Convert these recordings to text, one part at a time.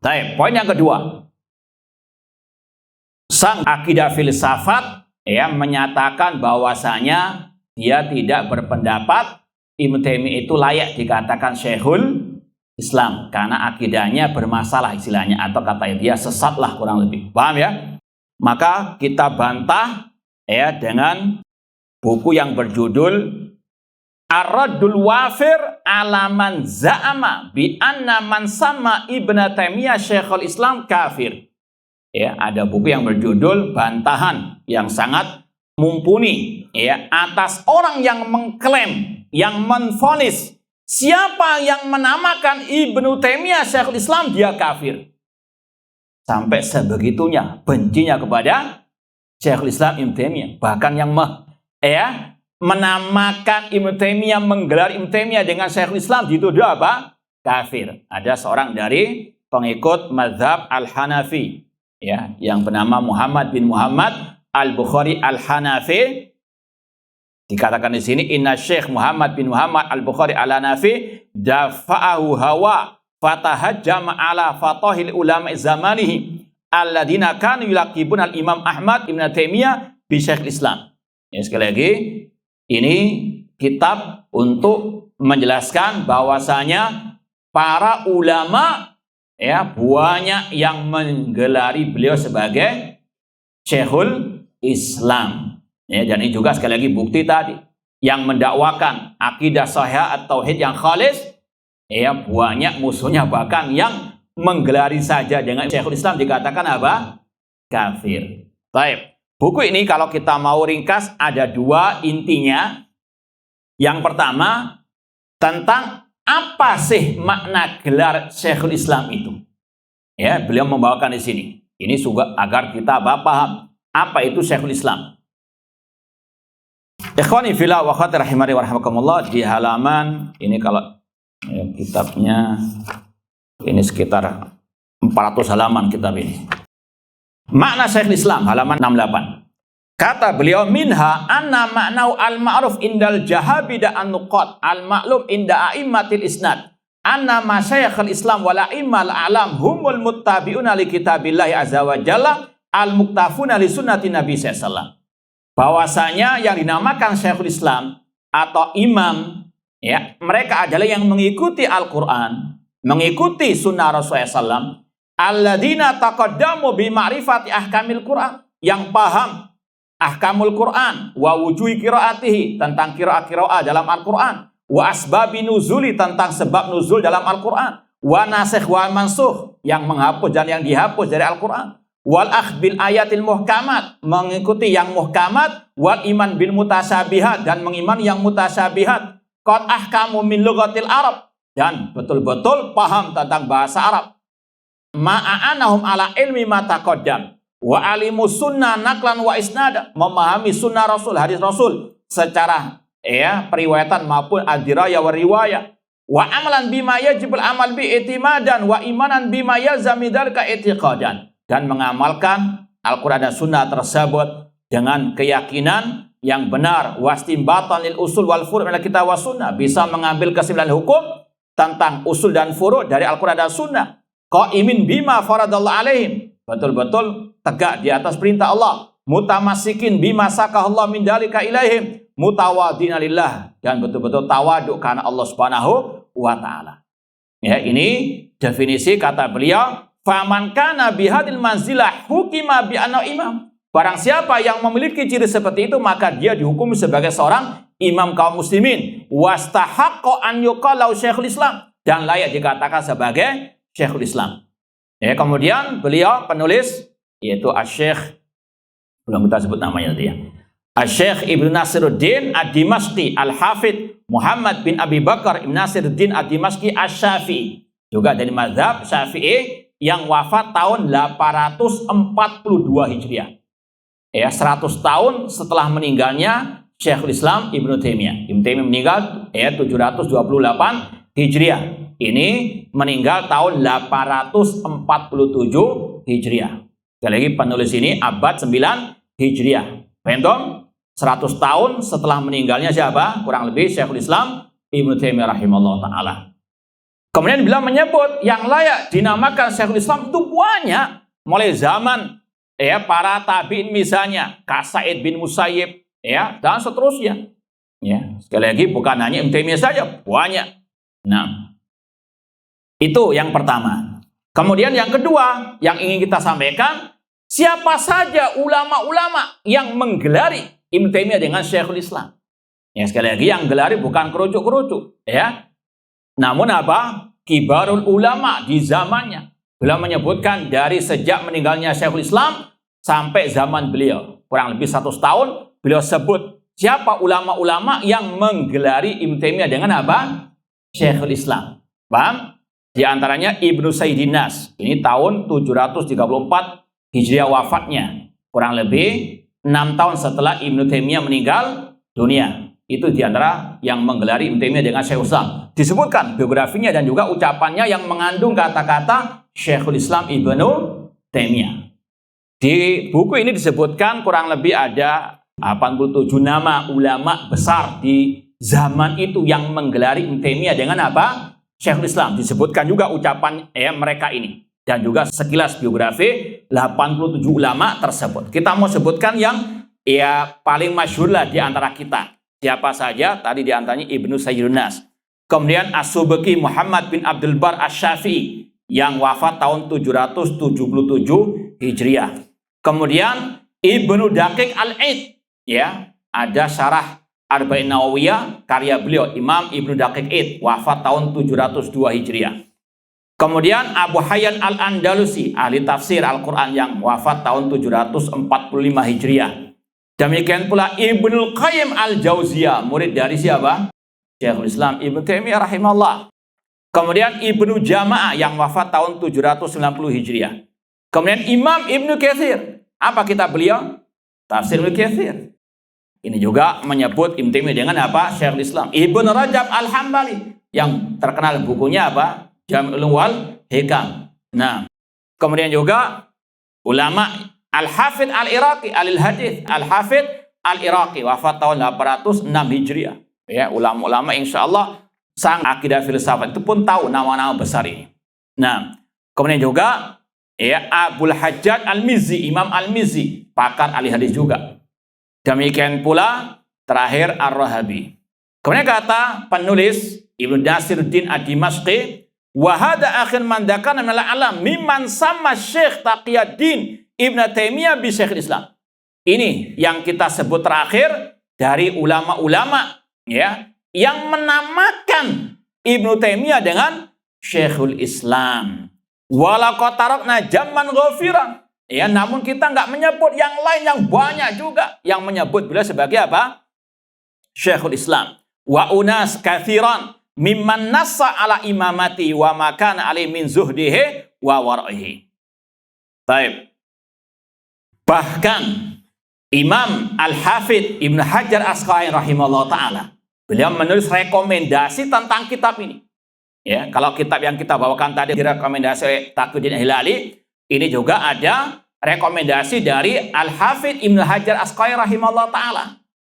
Baik, poin yang kedua. Sang akidah filsafat menyatakan bahwasanya dia tidak berpendapat Ibnu Taimiyah itu layak dikatakan Syekhul Islam karena akidahnya bermasalah istilahnya, atau kata dia sesatlah kurang lebih. Paham ya? Maka kita bantah dengan buku yang berjudul Ar-Raddul Wafir ala man za'ama bi anna man sama Ibnu Taimiyah Syekhul Islam kafir. Ada buku yang berjudul bantahan yang sangat mumpuni atas orang yang mengklaim, yang menvonis siapa yang menamakan Ibnu Taimiyah Syekhul Islam dia kafir. Sampai sebegitunya bencinya kepada Syekhul Islam Ibnu Taimiyah, bahkan yang menamakan Ibnu Taimiyah, menggelar Ibnu Taimiyah dengan Syekhul Islam dituduh apa? Kafir. Ada seorang dari pengikut mazhab Al-Hanafi yang bernama Muhammad bin Muhammad Al-Bukhari Al-Hanafi. Dikatakan di sini inna Syekh Muhammad bin Muhammad Al-Bukhari Al-Hanafi dafa'ahu hawa fatahajjama ala fatahil ulama zamanihi alladina kanu yulaqibun al-Imam Ahmad Ibn Taimiyah bi Syekhul Islam. Sekali lagi, ini kitab untuk menjelaskan bahwasanya para ulama banyak yang menggelari beliau sebagai Syekhul Islam. Dan ini juga sekali lagi bukti tadi yang mendakwakan akidah sahih atau tauhid yang khalis, banyak musuhnya, bahkan yang menggelari saja dengan Syekhul Islam dikatakan apa? Kafir. Baik. Buku ini kalau kita mau ringkas ada dua intinya. Yang pertama tentang apa sih makna gelar Syekhul Islam itu? Beliau membawakan di sini. Ini juga agar kita paham apa itu Syekhul Islam. Ikhwani fillah wa akhwati rahimani wa rahimakumullah, di halaman ini kalau kitabnya ini sekitar 400 halaman kitab ini. Makna Syekhul Islam halaman 68. Kata beliau minha anna ma'nau al-ma'ruf indal jahabida an-nuqat al-ma'lum inda a'immatil isnad anna masyayikhul Islam wal a'immal a'lam humul muttabi'una li kitabillahi azza wa jalla al-muktafuna li sunnati Nabi sallallahu. Bahwasanya yang dinamakan Syekhul Islam atau imam mereka adalah yang mengikuti Al-Qur'an, mengikuti sunnah Rasulullah sallallahu alladzina taqaddamu bi ma'rifati ahkamil Qur'an, yang paham ahkamul Quran, wa wujuhi qiraatihi, tentang qiraat dalam Al-Quran, wa asbabi nuzuli, tentang sebab nuzul dalam Al-Quran, wa nasikh wa mansukh, yang menghapus dan yang dihapus dari Al-Quran, wal akhbil ayatil muhkamat, mengikuti yang muhkamat, wal iman bil mutasabihat, dan mengimani yang mutasabihat, qad ahkamu min lughatil Arab, dan betul-betul paham tentang bahasa Arab, ma'anahum ala ilmi ma taqaddam, wa alimu sunnah naklan wa isnada, memahami sunnah Rasul, hadis Rasul secara periwayatan maupun adiraya wa riwayah, wa amalan bima yajibul amal bi itimadan wa imanan bima yalzami dzalika i'tiqadan, dan mengamalkan Al-Qur'an dan sunnah tersebut dengan keyakinan yang benar, wastimbatan lil usul wal furu' min kitab wa sunnah, bisa mengambil kesimpulan hukum tentang usul dan furu' dari Al-Qur'an dan sunnah, qaimin bima faradallahu alaihim, betul-betul tegak di atas perintah Allah, mutamasikin bima sakahullah min dalika ilaihim, mutawadina lillah, dan betul-betul tawaduk karena Allah Subhanahu wa taala. Ini definisi kata beliau, faman kana bihadil manzilah hukima bi anna imam. Barang siapa yang memiliki ciri seperti itu maka dia dihukum sebagai seorang imam kaum muslimin, wastahaqqa an yuqalau Syekhul Islam, dan layak dikatakan sebagai Syekhul Islam. Kemudian beliau penulis yaitu Asy-Syaikh, belum kita sebut namanya tadi Asy-Syaikh Ibnu Nasiruddin Ad-Dimashqi Al-Hafidh Muhammad bin Abi Bakar Ibnu Nasiruddin Ad-Dimashqi Asy-Syafi'i, juga dari mazhab Syafi'i, yang wafat tahun 842 Hijriah. 100 tahun setelah meninggalnya Syekhul Islam Ibnu Taimiyah. Ibnu Taimiyah meninggal 728 Hijriah. Ini meninggal tahun 847 Hijriah. Sekali lagi penulis ini abad 9 Hijriah. Pendom 100 tahun setelah meninggalnya siapa? Kurang lebih Syekhul Islam Ibnu Taimiyah rahimahullah ta'ala. Kemudian beliau menyebut yang layak dinamakan Syekhul Islam itu banyak, mulai zaman para tabi'in misalnya, Sa'id bin Musayyib, dan seterusnya. Ya, sekali lagi bukan hanya Ibnu Taimiyah saja, banyak. Nah, itu yang pertama. Kemudian yang kedua yang ingin kita sampaikan, siapa saja ulama-ulama yang menggelari Ibnu Taimiyah dengan Syekhul Islam. Ya, sekali lagi yang gelari bukan kerucuk-kerucuk, ya. Namun apa? Kibarul ulama di zamannya. Beliau menyebutkan dari sejak meninggalnya Syekhul Islam sampai zaman beliau, kurang lebih 100 tahun, beliau sebut siapa ulama-ulama yang menggelari Ibnu Taimiyah dengan apa? Syekhul Islam. Paham? Di antaranya Ibnu Sayyidin Nas. Ini tahun 734 Hijriah wafatnya. Kurang lebih 6 tahun setelah Ibnu Taimiyah meninggal dunia. Itu diantara yang menggelari Ibnu Taimiyah dengan Syekhul Islam. Disebutkan biografinya dan juga ucapannya yang mengandung kata-kata Syekhul Islam Ibnu Taimiyah. Di buku ini disebutkan kurang lebih ada 87 nama ulama besar di zaman itu yang menggelari Ibnu Taimiyah dengan apa? Syekhul Islam. Disebutkan juga ucapan mereka ini. Dan juga sekilas biografi 87 ulama tersebut. Kita mau sebutkan yang paling masyhur lah di antara kita. Siapa saja? Tadi di antaranya Ibnu Sayyidin Nas. Kemudian As-Subki Muhammad bin Abdul Bar Asy-Syafi'i yang wafat tahun 777 Hijriah. Kemudian Ibnu Daqiq Al-Id, ya, ada syarah Arba'in Nawawiyah karya beliau Imam Ibnu Daqiq Id, wafat tahun 702 Hijriah. Kemudian Abu Hayyan Al-Andalusi, ahli tafsir Al-Qur'an yang wafat tahun 745 Hijriah. Demikian pula Ibnu Qayyim Al-Jauziyah, murid dari siapa? Syekhul Islam Ibnu Taimiyah rahimahullah. Kemudian Ibnu Jama'ah yang wafat tahun 790 Hijriah. Kemudian Imam Ibnu Katsir. Apa kitab beliau? Tafsir Ibnu Katsir. Ini juga menyebut Ibnu Taimiyah dengan apa? Syekhul Islam. Ibnu Rajab Al-Hambali yang terkenal bukunya apa? Jami'ul Wal Hikam. Nah, kemudian juga ulama Al-Hafidh Al-Iraqi Al-Hadith, Al-Hafidh Al-Iraqi wafat tahun 806 Hijriah. Ya, ulama-ulama insyaallah sang akidah filsafat itu pun tahu nama-nama besar ini. Nah, kemudian juga Abul Hajjaj Al-Mizzi, Imam Al-Mizzi, pakar ahli hadis juga. Demikian pula terakhir Ar-Rahabi. Kemudian kata penulis Ibnu Nasiruddin Ad-Dimashqi, wa hada akhir man dzakana min al-alam mimman sama Syekh Taqiyuddin Ibnu Taimiyah bi Syekhul Islam. Ini yang kita sebut terakhir dari ulama-ulama yang menamakan Ibnu Taimiyah dengan Syekhul Islam. Walaqad tarakna jamman ghafiran. Ya, namun kita nggak menyebut yang lain yang banyak juga yang menyebut beliau sebagai apa? Syekhul Islam. Wa unas katsiran mimman nassa ala imamati wa makana alai min zuhdihi wa wara'ihi. Baik. Bahkan Imam Al-Hafidh Ibnu Hajar Asqalani rahimahullah ta'ala, beliau menulis rekomendasi tentang kitab ini. Ya, kalau kitab yang kita bawakan tadi rekomendasi Taqiyuddin Hilali, ini juga ada rekomendasi dari Al-Hafidh Ibnu Hajar Asqalani rahimahullah ta'ala,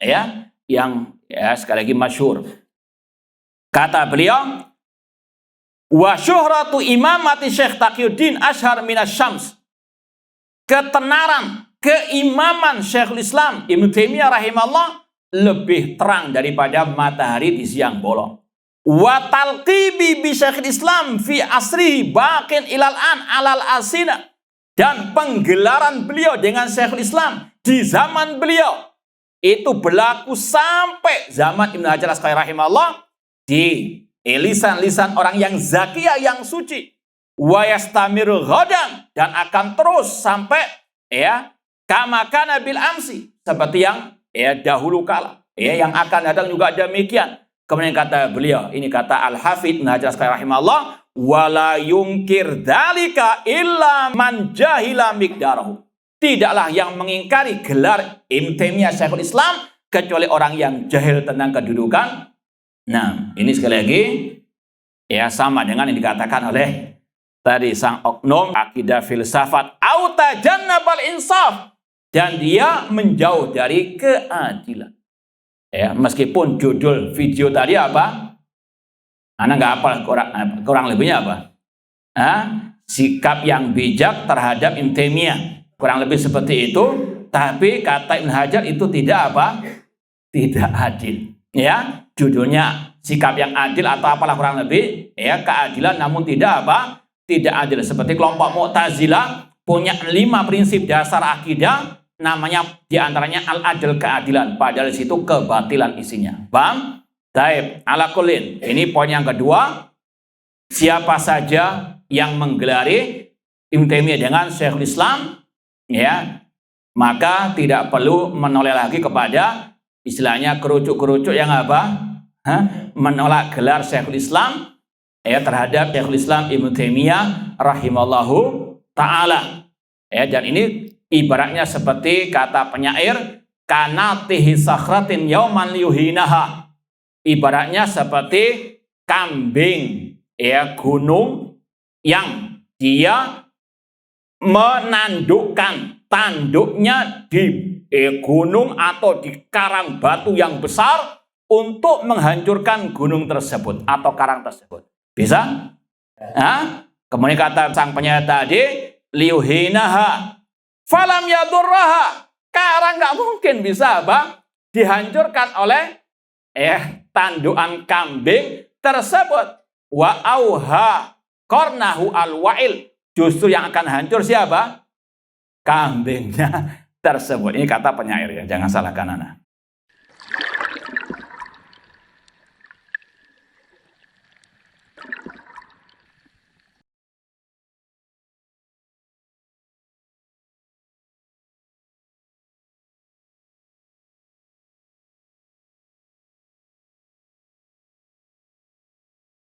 ya, yang sekali lagi masyhur. Kata beliau, wa syuhratu imamati Syekh Taqiyuddin ashar minas syams. Ketenaran keimaman Syekhul Islam Ibnu Taimiyah rahimahullah lebih terang daripada matahari di siang bolong. Wa talqibi bi Syekhul Islam fi asrihi baqin ilal an alal asina. Dan penggelaran beliau dengan Syekhul Islam di zaman beliau itu berlaku sampai zaman Ibnu Hajar Asqalani rahimahullah di lisan-lisan orang yang zakiyah, yang suci. Wa yastamiru ghadan, dan akan terus sampai kama kana bil amsi, seperti yang dahulu kala, yang akan datang juga demikian. Kemudian kata beliau, ini kata Al-Hafidh Ibnu Hajar Asqalani rahimahullah, wala yungkir dzalika illa man jahila miqdarahu. Tidaklah yang mengingkari gelar Ibnu Taimiyah Syekhul Islam kecuali orang yang jahil tentang kedudukan. Nah, ini sekali lagi sama dengan yang dikatakan oleh tadi sang oknum akidah filsafat auta jannabal insaf, dan dia menjauh dari keadilan. Meskipun judul video tadi apa? Anak nggak apa kurang lebihnya apa? Sikap yang bijak terhadap Ibnu Taimiyah. Kurang lebih seperti itu. Tapi kata Ibnu Hajar itu tidak apa? Tidak adil. Ya, judulnya sikap yang adil atau apalah kurang lebih. Ya, keadilan namun tidak apa? Tidak adil. Seperti kelompok Mu'tazilah punya 5 prinsip dasar akidah. Namanya diantaranya al-adil, keadilan. Padahal di situ kebatilan isinya. Paham? Taib, ala kulin. Ini poin yang kedua. Siapa saja yang menggelari Ibnu Taimiyah dengan Syekhul Islam, ya, maka tidak perlu menoleh lagi kepada istilahnya kerucuk-kerucuk yang apa? Menolak gelar Syekhul Islam ya terhadap Syekhul Islam Ibnu Taimiyah rahimallahu taala. Ya, dan ini ibaratnya seperti kata penyair, kanatihi sakhratin yauman yuhinaha. Ibaratnya seperti kambing ya gunung yang dia menandukkan tanduknya di gunung atau di karang batu yang besar untuk menghancurkan gunung tersebut atau karang tersebut. Bisa? Kemudian kata sang penyair tadi, liuhinaha falam yadurraha. Karang nggak mungkin bisa apa? Dihancurkan oleh tandukan kambing tersebut. Wa auha qarnahu al-wa'il. Justru yang akan hancur siapa? Kambingnya tersebut. Ini kata penyair ya, jangan salahkan anak.